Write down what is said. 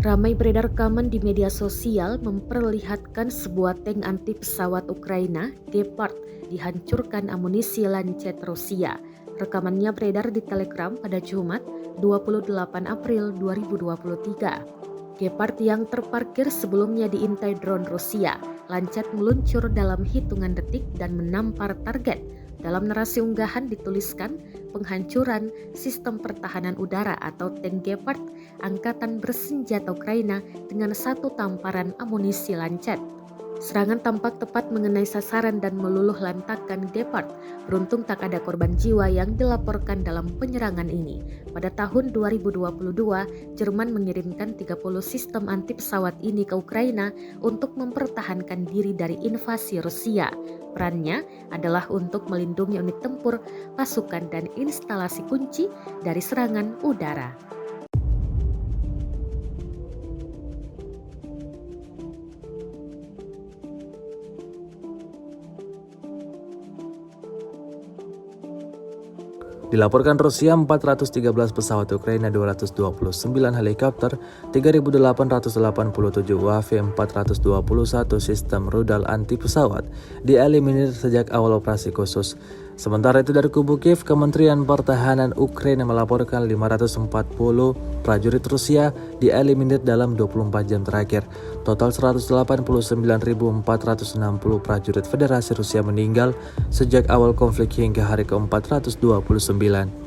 Ramai beredar rekaman di media sosial memperlihatkan sebuah tank anti pesawat Ukraina, Gepard, dihancurkan amunisi Lancet Rusia. Rekamannya beredar di Telegram pada Jumat, 28 April 2023. Gepard yang terparkir sebelumnya diintai drone Rusia, Lancet meluncur dalam hitungan detik dan menampar target. Dalam narasi unggahan dituliskan penghancuran sistem pertahanan udara atau tank Gepard angkatan bersenjata Ukraina dengan satu tamparan amunisi Lancet. Serangan tampak tepat mengenai sasaran dan meluluh lantakkan Gepard. Beruntung tak ada korban jiwa yang dilaporkan dalam penyerangan ini. Pada tahun 2022, Jerman mengirimkan 30 sistem anti pesawat ini ke Ukraina untuk mempertahankan diri dari invasi Rusia. Perannya adalah untuk melindungi unit tempur, pasukan, dan instalasi kunci dari serangan udara. Dilaporkan Rusia 413 pesawat Ukraina, 229 helikopter, 3.887 UAV, 421 sistem rudal anti pesawat dieliminir sejak awal operasi khusus. Sementara itu dari kubu Kiev, Kementerian Pertahanan Ukraina melaporkan 540 prajurit Rusia dieliminir dalam 24 jam terakhir. Total 189.460 prajurit Federasi Rusia meninggal sejak awal konflik hingga hari ke-429.